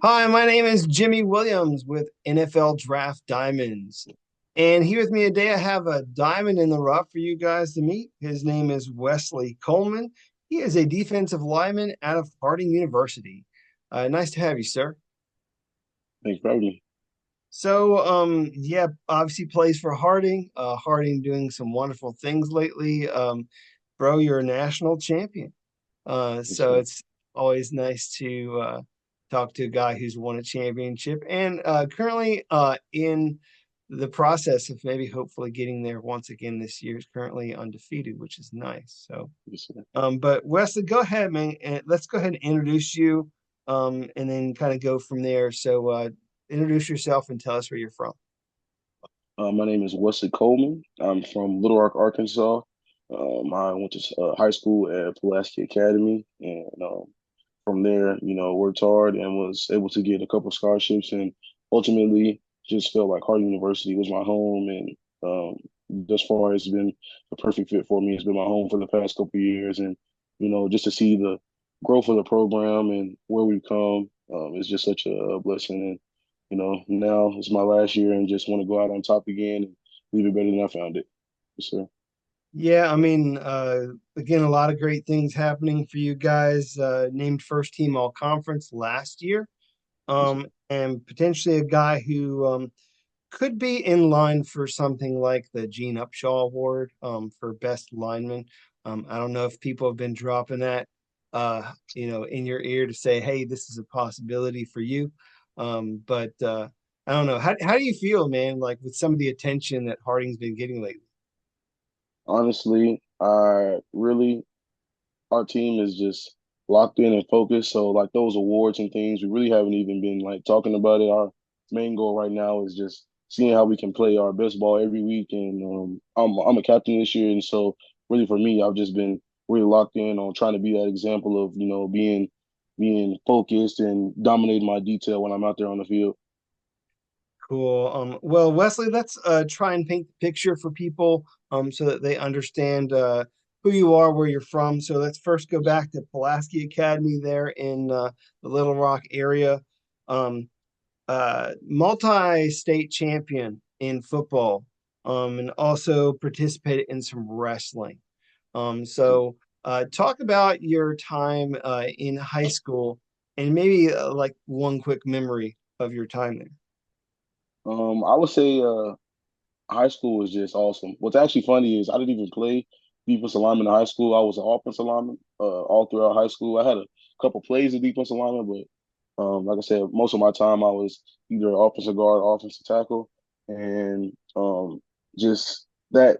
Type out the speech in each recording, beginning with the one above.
Hi, my name is Jimmy Williams with NFL Draft Diamonds. And here with me today, I have a diamond in the rough for you guys to meet. His name is Wesley Coleman. He is a defensive lineman out of Harding University. Nice to have you, sir. Thanks for having me. Yeah, obviously plays for Harding. Harding doing some wonderful things lately. Bro, you're a national champion. Yes, So sir. it's always nice to talk to a guy who's won a championship and currently in the process of maybe hopefully getting there once again this year. Is currently undefeated, which is nice. Yes, sir. But Wesley, go ahead, man, and let's go ahead and introduce you, and then kind of go from there. Introduce yourself and tell us where you're from. My name is Wesley Coleman. I'm from Little Rock, Arkansas. I went to high school at Pulaski Academy, and from there, worked hard and was able to get a couple scholarships, and ultimately just felt like Harding University was my home, and thus far it's been a perfect fit for me. It's been my home for the past couple of years, and just to see the growth of the program and where we've come, it's just such a blessing. And now it's my last year, and just want to go out on top again and leave it better than I found it. Yes, sir. Yeah, I mean, again, a lot of great things happening for you guys. Named first team all conference last year, Yes, sir. and potentially a guy who could be in line for something like the Gene Upshaw Award for best lineman. I don't know if people have been dropping that, in your ear to say, "Hey, this is a possibility for you." But I don't know. How do you feel, man? Like with some of the attention that Harding's been getting lately? Honestly, our team is just locked in and focused. So like those awards and things, we really haven't even been like talking about it. Our main goal right now is just seeing how we can play our best ball every week. And I'm a captain this year, and so really for me, I've just been really locked in on trying to be that example of being focused and dominating my detail when I'm out there on the field. Cool. Well, Wesley, let's try and paint the picture for people so that they understand who you are, where you're from. So let's first go back to Pulaski Academy there in the Little Rock area. Um, Multi-state champion in football, and also participated in some wrestling. Talk about your time in high school and maybe like one quick memory of your time there. I would say high school was just awesome. What's actually funny is I didn't even play defensive lineman in high school. I was an offensive lineman all throughout high school. I had a couple plays of defensive lineman, but like I said, most of my time I was either offensive guard, offensive tackle, and just that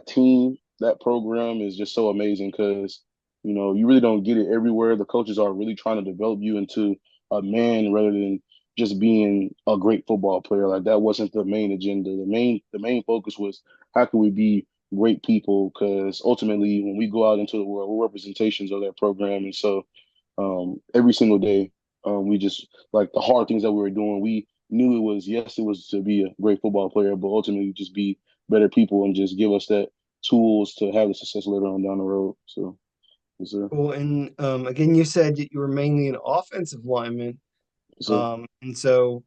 team, that program is just so amazing because you really don't get it everywhere. The coaches are really trying to develop you into a man rather than just being a great football player. Like that wasn't the main agenda. The main focus was how can we be great people? Because ultimately, when we go out into the world, we're representations of that program. And so every single day, we just like the hard things that we were doing. We knew it was yes, it was to be a great football player, but ultimately just be better people and just give us that tools to have the success later on down the road. So, yes, sir. Cool. And again, you said that you were mainly an offensive lineman. Yes, sir.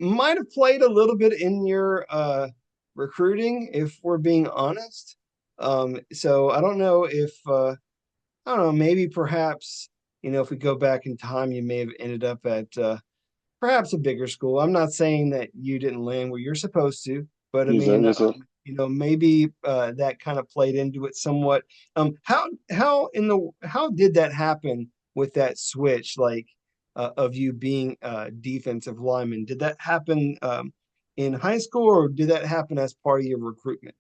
Might have played a little bit in your recruiting, if we're being honest. So I don't know if I don't know, maybe perhaps, if we go back in time, you may have ended up at perhaps a bigger school. I'm not saying that you didn't land where you're supposed to, but I Yes, sir. mean, Yes, sir. maybe that kind of played into it somewhat. How did that happen with that switch, like of you being a defensive lineman? Did that happen in high school, or did that happen as part of your recruitment?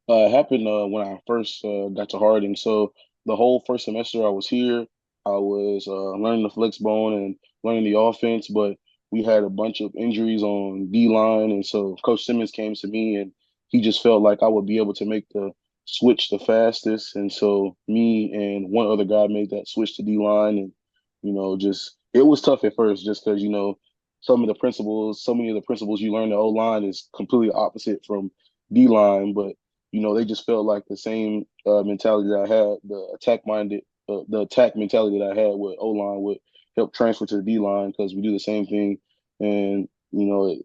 It happened when I first got to Harding. So the whole first semester I was here, I was learning the flex bone and learning the offense, but we had a bunch of injuries on D line, and so Coach Simmons came to me and he just felt like I would be able to make the switch the fastest, and so me and one other guy made that switch to D line, and just it was tough at first, just because so many of the principles you learn the O line is completely opposite from D line, but they just felt like the same mentality that I had, the attack mentality that I had with O line with help transfer to the D line because we do the same thing, and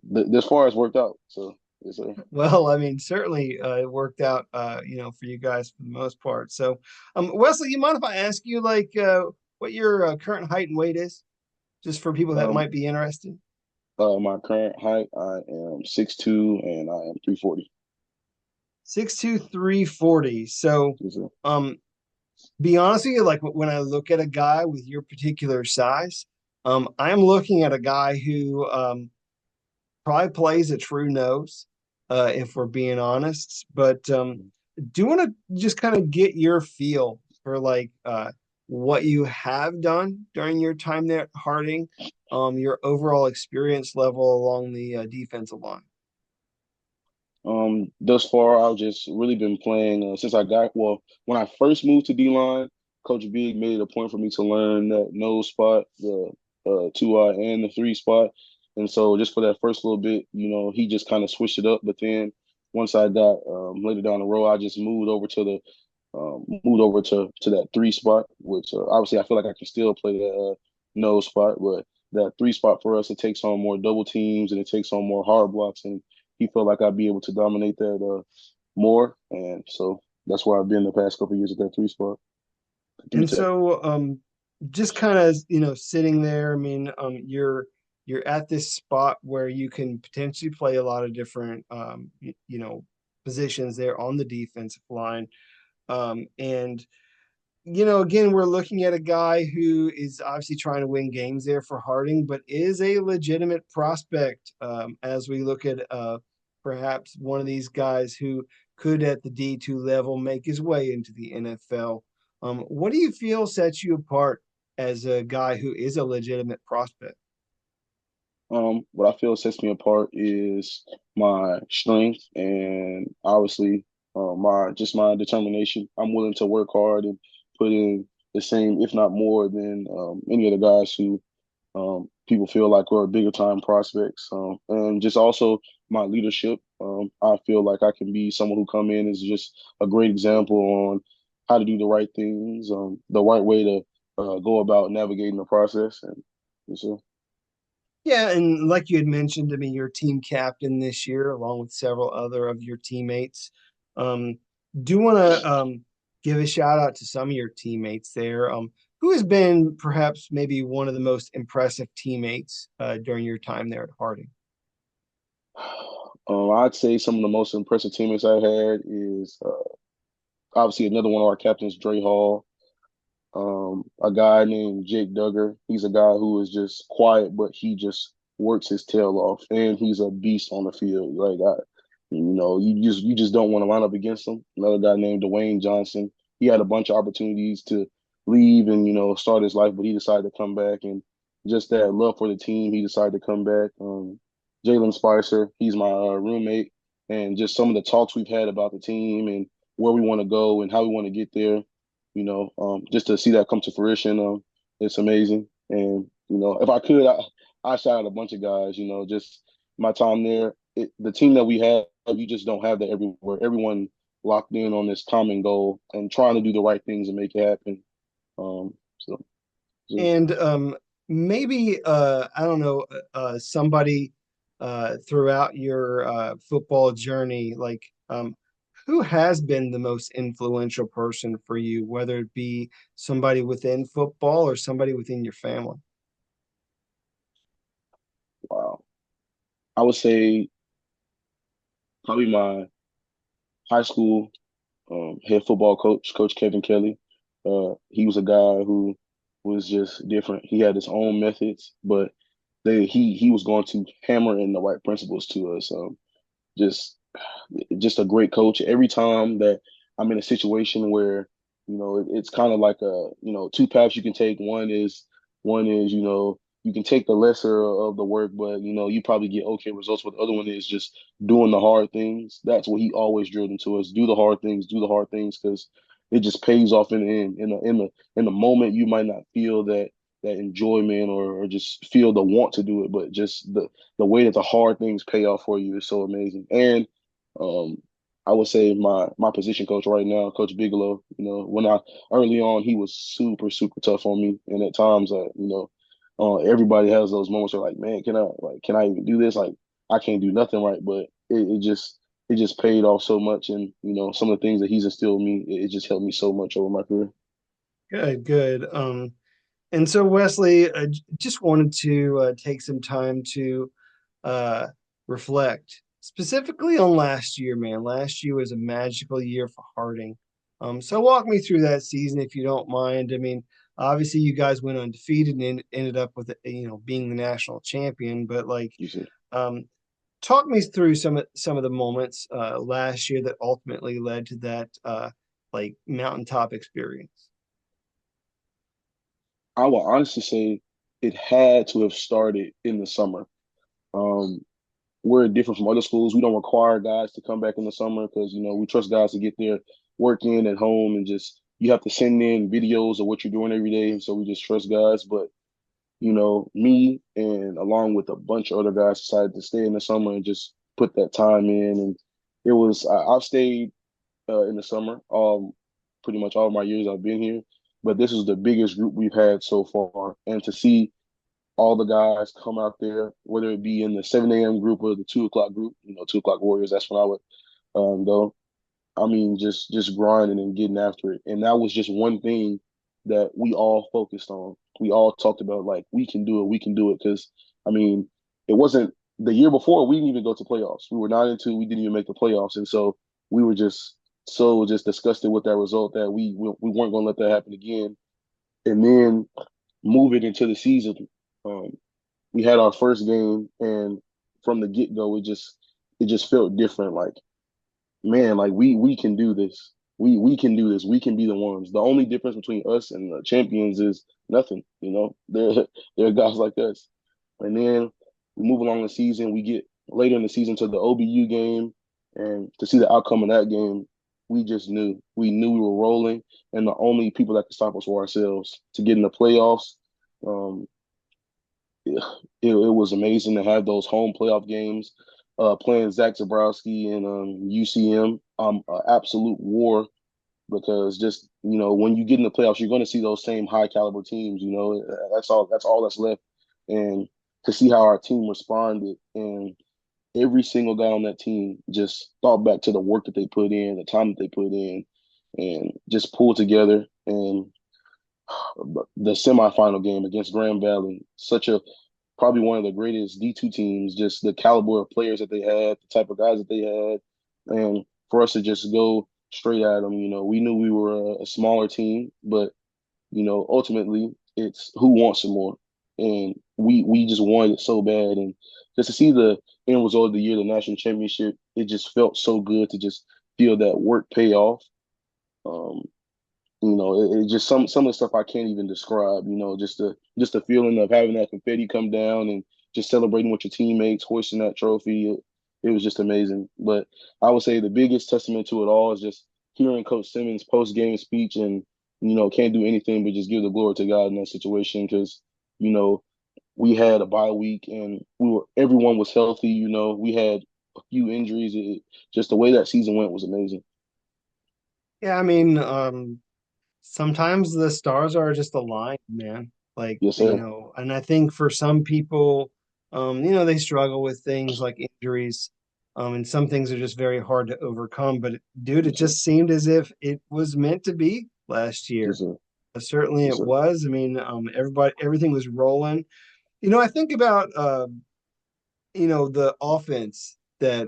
this far has worked out. So yes, sir. Well, I mean, certainly it worked out, for you guys for the most part. So, Wesley, you mind if I ask you, like, what your current height and weight is, just for people that Um, might be interested? my current height, I am 6'2" and I am 340. 6'2", 340. So, Yes, sir. um, be honest with you, like when I look at a guy with your particular size, I'm looking at a guy who probably plays a true nose, if we're being honest. But do you want to just kind of get your feel for like what you have done during your time there at Harding, your overall experience level along the defensive line? Thus far, I've just really been playing since when I first moved to D line, Coach Big made it a point for me to learn that nose spot, the 2 eye and the 3 spot. And so just for that first little bit, he just kind of switched it up. But then once I got later down the road, I just moved over to that 3 spot, which obviously I feel like I can still play that nose spot, but that 3 spot for us, it takes on more double teams and it takes on more hard blocks, and he felt like I'd be able to dominate that more, and so that's where I've been the past couple of years at that 3 spot, 3 And tech. so, just kind of, sitting there, I mean, you're at this spot where you can potentially play a lot of different, positions there on the defensive line. And again, we're looking at a guy who is obviously trying to win games there for Harding, but is a legitimate prospect, as we look at perhaps one of these guys who could at the D2 level make his way into the NFL. What do you feel sets you apart as a guy who is a legitimate prospect? What I feel sets me apart is my strength and obviously my determination. I'm willing to work hard and put in the same, if not more, than any of the guys who people feel like are bigger time prospects. And just also my leadership. I feel like I can be someone who come in as just a great example on how to do the right things, the right way to go about navigating the process. And so, Yeah, and like you had mentioned, I mean, you're team captain this year, along with several other of your teammates. Um, do want to give a shout out to some of your teammates there. Who has been perhaps maybe one of the most impressive teammates during your time there at Harding? I'd say some of the most impressive teammates I had is obviously another one of our captains, Dre Hall. A guy named Jake Duggar. He's a guy who is just quiet, but he just works his tail off, and he's a beast on the field. You just don't want to line up against him. Another guy named Dwayne Johnson. He had a bunch of opportunities to leave and start his life, but he decided to come back, and just that love for the team, he decided to come back. Jalen Spicer, he's my roommate, and just some of the talks we've had about the team and where we want to go and how we want to get there, just to see that come to fruition, it's amazing. And if I could, I shout out a bunch of guys. Just my time there. The team that we have, you just don't have that everywhere. Everyone locked in on this common goal and trying to do the right things and make it happen. So, so And maybe I don't know, somebody throughout your football journey, like who has been the most influential person for you, whether it be somebody within football or somebody within your family? wow, I would say probably my high school head football coach, Coach Kevin Kelly. He was a guy who was just different. He had his own methods, but he was going to hammer in the right principles to us. Just just a great coach. Every time that I'm in a situation where it's kind of like two paths you can take. One is you can take the lesser of the work, but you probably get okay results. But the other one is just doing the hard things. That's what he always drilled into us: do the hard things, do the hard things, because it just pays off in the end. In the moment, you might not feel that enjoyment or just feel the want to do it, but just the way that the hard things pay off for you is so amazing. And um, I would say my position coach right now, Coach Bigelow. When I early on, he was super super tough on me, and at times, everybody has those moments where like, man, can I even do this? Like, I can't do nothing right, but it just paid off so much, and some of the things that he's instilled in me, it just helped me so much over my career. Good, good. And so Wesley, just wanted to take some time to uh, reflect specifically on last year, man. Last year was a magical year for Harding. So walk me through that season if you don't mind. I mean, obviously you guys went undefeated and ended up with being the national champion, but like, You see, um, talk me through some of the moments last year that ultimately led to that like mountaintop experience. I will honestly say it had to have started in the summer. Um, we're different from other schools. We don't require guys to come back in the summer because we trust guys to get their work in at home and just you have to send in videos of what you're doing every day. So we just trust guys. But me and along with a bunch of other guys decided to stay in the summer and just put that time in. And I've stayed in the summer, pretty much all my years I've been here. But this is the biggest group we've had so far. And to see all the guys come out there, whether it be in the 7 a.m. group or the 2 o'clock group, 2 o'clock Warriors, that's when I would go. I mean, just grinding and getting after it. And that was just one thing that we all focused on. We all talked about like we can do it. Because I mean, it wasn't the year before we didn't even go to playoffs. We were 9-2. We didn't even make the playoffs, and so we were just disgusted with that result that we weren't going to let that happen again. And then moving into the season, um, we had our first game, and from the get go, it just felt different. Like man, like we can do this. We can do this. We can be the ones. The only difference between us and the champions is nothing. They're guys like us. And then we move along the season. We get later in the season to the OBU game, and to see the outcome of that game, we just knew. We knew we were rolling, and the only people that could stop us were ourselves. To get in the playoffs, um, it was amazing to have those home playoff games. Playing Zach Zabrowski and UCM, absolute war because just when you get in the playoffs, you're going to see those same high caliber teams. That's all. That's all that's left. And to see how our team responded, and every single guy on that team just thought back to the work that they put in, the time that they put in, and just pulled together. And the semifinal game against Grand Valley, such a probably one of the greatest D2 teams, just the caliber of players that they had, the type of guys that they had. And for us to just go straight at them, we knew we were a smaller team, but, ultimately it's who wants some more. And we just wanted it so bad. And just to see the end result of the year, the national championship, it just felt so good to just feel that work pay off. Um, it just some of the stuff I can't even describe. Just the feeling of having that confetti come down and just celebrating with your teammates, hoisting that trophy. It was just amazing. But I would say the biggest testament to it all is just hearing Coach Simmons' post game speech, and can't do anything but just give the glory to God in that situation because you know we had a bye week and everyone was healthy. We had a few injuries. Just the way that season went was amazing. Yeah, I mean, sometimes the stars are just aligned, man. Like, Yes, sir. and I think for some people, they struggle with things like injuries, and some things are just very hard to overcome. But dude, it Yes, sir. just seemed as if it was meant to be last Yes, year. sir. Certainly Yes, it sir. was. I mean, everything was rolling. I think about the offense that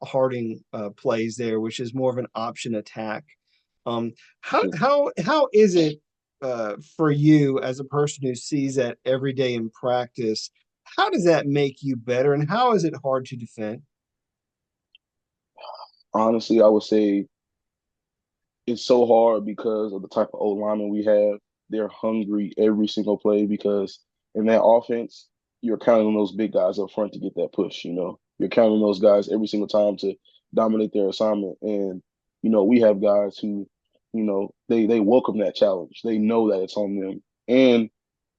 Harding plays there, which is more of an option attack. Um, Yes, how sir. how is it for you as a person who sees that every day in practice? How does that make you better, and how is it hard to defend? Honestly, I would say it's so hard because of the type of old lineman we have. They're hungry every single play because in that offense, you're counting on those big guys up front to get that push. You're counting on those guys every single time to dominate their assignment. And we have guys who, they welcome that challenge. They know that it's on them. And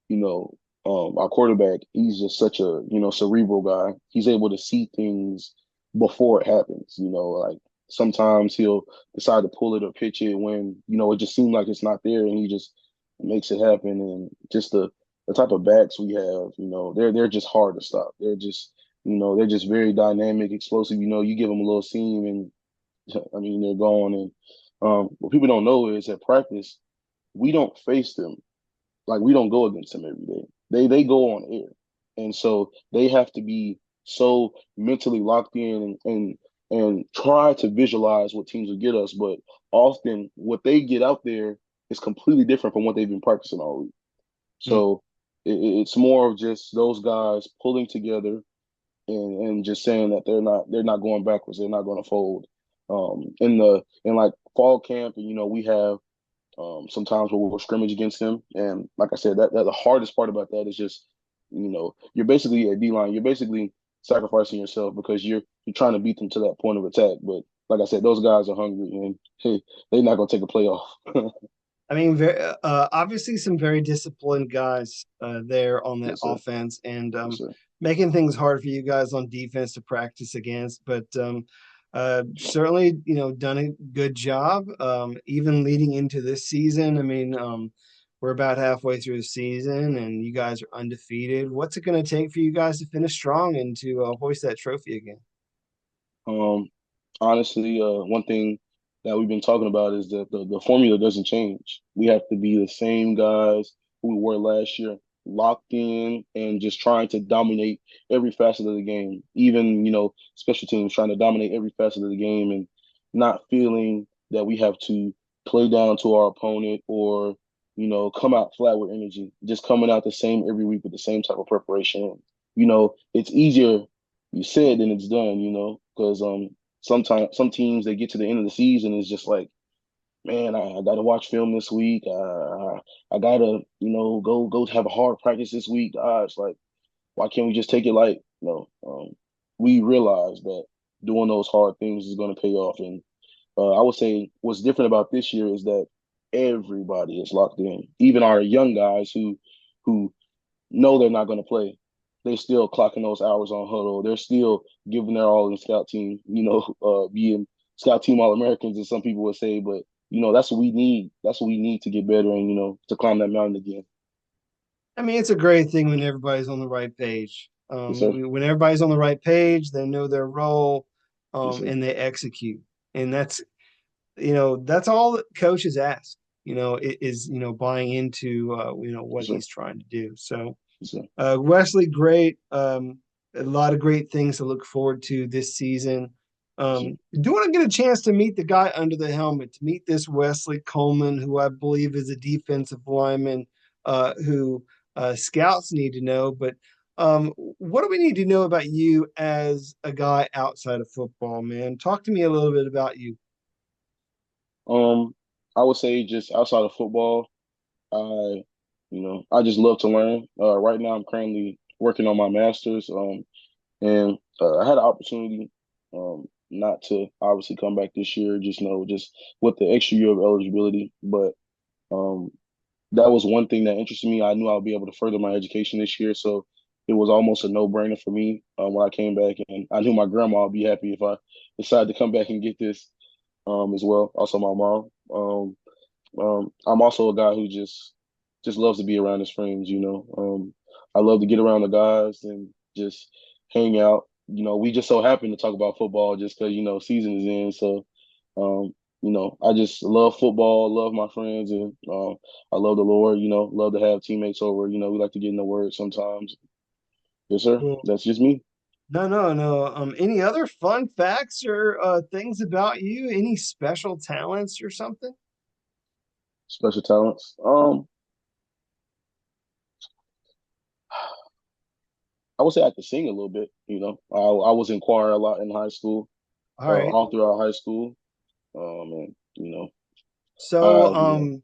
you know, our quarterback, he's just such a, cerebral guy. He's able to see things before it happens. Like sometimes he'll decide to pull it or pitch it when, it just seems like it's not there and he just makes it happen. And just the type of backs we have, they're just hard to stop. They're just very dynamic, explosive. You give them a little seam, and I mean, they're gone. And what people don't know is at practice, we don't face them. Like we don't go against them every day. They go on air, and so they have to be so mentally locked in and try to visualize what teams will get us. But often, what they get out there is completely different from what they've been practicing all week. Mm. So it's more of just those guys pulling together and just saying that they're not going backwards. They're not going to fold. In like fall camp, and we have sometimes we'll scrimmage against them. And like I said, that the hardest part about that is just, you're basically a D line. You're basically sacrificing yourself because you're trying to beat them to that point of attack. But like I said, those guys are hungry and hey, they're not gonna take a playoff. I mean, obviously some very disciplined guys there on that Yes, sir. offense, and Yes, sir. making things hard for you guys on defense to practice against. But certainly, done a good job. Even leading into this season, I mean, we're about halfway through the season, and you guys are undefeated. What's it going to take for you guys to finish strong and to hoist that trophy again? Um, Honestly, one thing that we've been talking about is that the formula doesn't change. We have to be the same guys who we were last year, locked in and just trying to dominate every facet of the game. Even, special teams trying to dominate every facet of the game and not feeling that we have to play down to our opponent or, come out flat with energy. Just coming out the same every week with the same type of preparation. It's easier you said than it's done, because sometimes some teams they get to the end of the season it's just like, man, I got to watch film this week. I gotta go have a hard practice this week. It's like, why can't we just take it light? We realize that doing those hard things is going to pay off. And I would say what's different about this year is that everybody is locked in, even our young guys who know they're not going to play. They're still clocking those hours on huddle. They're still giving their all in scout team, being scout team All Americans, as some people would say. But, that's what we need. That's what we need to get better and, to climb that mountain again. I mean, it's a great thing when everybody's on the right page. Yes, sir. When everybody's on the right page, they know their role, Yes, sir. and they execute. And that's all that coaches ask, is, buying into, what Yes, sir. he's trying to do. So, Yes, sir. Wesley, great. A lot of great things to look forward to this season. Yes, sir. Do want to get a chance to meet the guy under the helmet, to meet this Wesley Coleman, who I believe is a defensive lineman, who scouts need to know. But what do we need to know about you as a guy outside of football, man? Talk to me a little bit about you. Um, I would say just outside of football, I, I just love to learn. Right now, I'm currently working on my master's. And I had an opportunity, not to obviously come back this year, just with the extra year of eligibility. But um, that was one thing that interested me. I knew I would be able to further my education this year, so it was almost a no-brainer for me when I came back. And I knew my grandma would be happy if I decided to come back and get this as well. Also, my mom. I'm also a guy who just loves to be around his friends. I love to get around the guys and just hang out. We just so happen to talk about football just because season is in. So, I just love football, love my friends, and I love the Lord. Love to have teammates over. We like to get in the word sometimes. Yes, sir. Cool. That's just me. No, no, no. Any other fun facts or things about you? Any special talents or something? Special talents. I would say I could sing a little bit. I was in choir a lot in high school, All right. all throughout high school. And So, I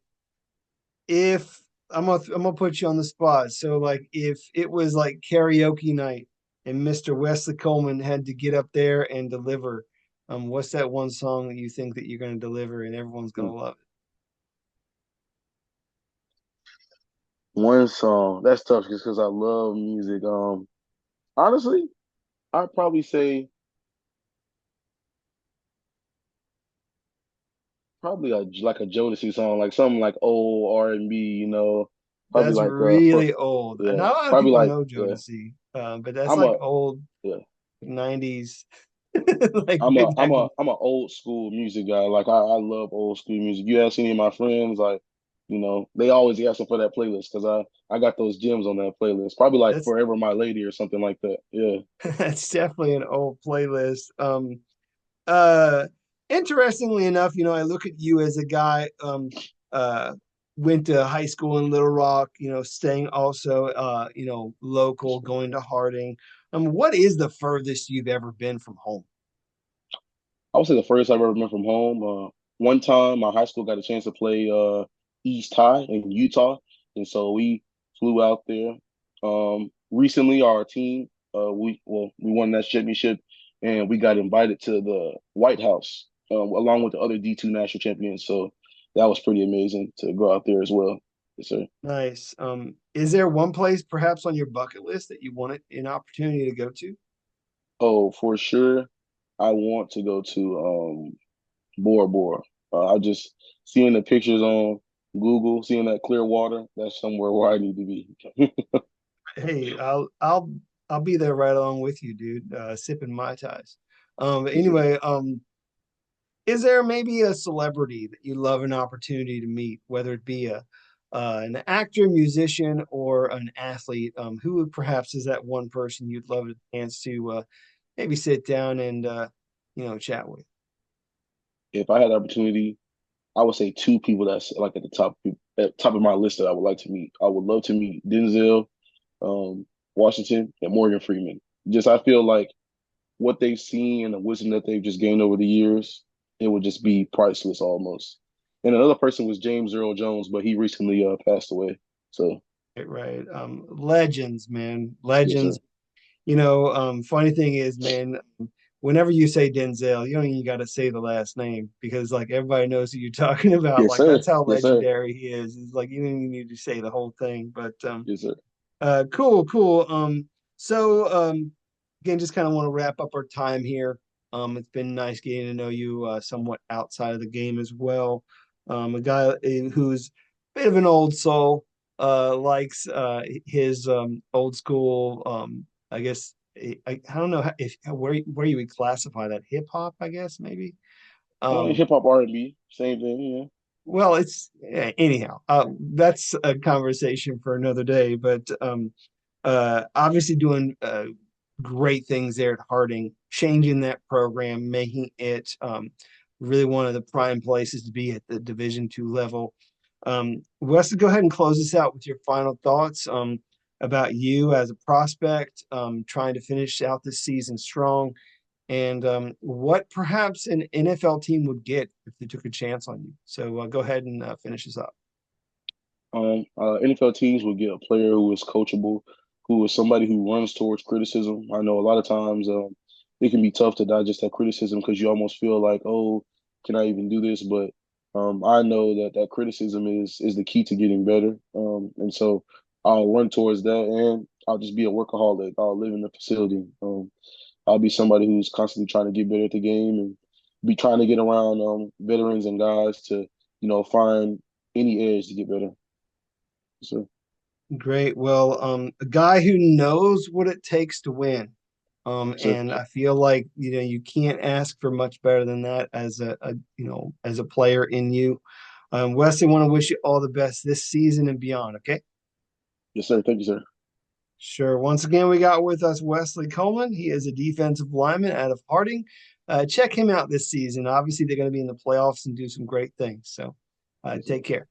if I'm gonna put you on the spot. So, like, if it was like karaoke night and Mr. Wesley Coleman had to get up there and deliver, what's that one song that you think that you're gonna deliver and everyone's gonna love it? one song that's tough just because I love music. Honestly, I'd probably say probably like a Jodeci song, like something like old R&B. Probably That's like for really old. yeah, Not a lot of probably people like know yeah. Jodeci, but that's I'm like a old yeah. 90s, like I'm way a I'm back a when. I'm a old school music guy. Like I love old school music. You ask any of my friends, like, they always asking for that playlist because I got those gems on that playlist. Probably like That's Forever My Lady or something like that. Yeah. that's definitely an old playlist. Uh, Interestingly enough, I look at you as a guy uh went to high school in Little Rock, staying also local, going to Harding. What is the furthest you've ever been from home? I would say the furthest I've ever been from home. One time, my high school got a chance to play East High in Utah, and so we flew out there. Recently, our team, we won that championship, and we got invited to the White House along with the other D2 national champions. So that was pretty amazing to go out there as well. Yes, sir. Nice. Is there one place perhaps on your bucket list that you wanted an opportunity to go to? Oh, for sure, I want to go to Bora Bora. I just seeing the pictures on Google, seeing that clear water, that's somewhere where I need to be. Hey, I'll be there right along with you, dude, sipping Mai Tais. But Yes, sir. anyway, is there maybe a celebrity that you love an opportunity to meet, whether it be an actor, musician, or an athlete? Who perhaps is that one person you'd love a chance to maybe sit down and chat with? If I had the opportunity, I would say two people that's like at top of my list that I would like to meet. I would love to meet Denzel Washington and Morgan Freeman. Just I feel like what they've seen and the wisdom that they've just gained over the years, it would just be priceless almost. And another person was James Earl Jones, but he recently passed away. So Right, right. Legends, man, yes, sir. legends. Funny thing is, man, whenever you say Denzel, you don't even got to say the last name because like everybody knows who you're talking about. Yes, Like sir. that's how Yes, sir. legendary he is. It's like you don't even need to say the whole thing. But Yes, sir. cool, cool. So again, just kind of want to wrap up our time here. It's been nice getting to know you somewhat outside of the game as well. A guy who's a bit of an old soul, likes his old school. I guess I don't know if where you would classify that hip hop. I guess maybe. Um, Hip hop R&B, same thing. Yeah. well, it's anyhow. That's a conversation for another day. But obviously doing great things there at Harding, changing that program, making it really one of the prime places to be at the Division II level. Wesley, go ahead and close us out with your final thoughts about you as a prospect, trying to finish out this season strong, and what perhaps an NFL team would get if they took a chance on you. So go ahead and finish us up. NFL teams will get a player who is coachable, who is somebody who runs towards criticism. I know a lot of times it can be tough to digest that criticism because you almost feel like, oh, can I even do this? But I know that that criticism is the key to getting better. And so I'll run towards that, and I'll just be a workaholic. I'll live in the facility. I'll be somebody who's constantly trying to get better at the game and be trying to get around veterans and guys to, find any edge to get better. So. Great. Well, a guy who knows what it takes to win. So And I feel like, you can't ask for much better than that as as a player in you. Wesley, want to wish you all the best this season and beyond. Okay. yes, sir. Thank you, sir. Sure. Once again, we got with us Wesley Coleman. He is a defensive lineman out of Harding. Check him out this season. Obviously, they're going to be in the playoffs and do some great things. So Yes, sir. take care.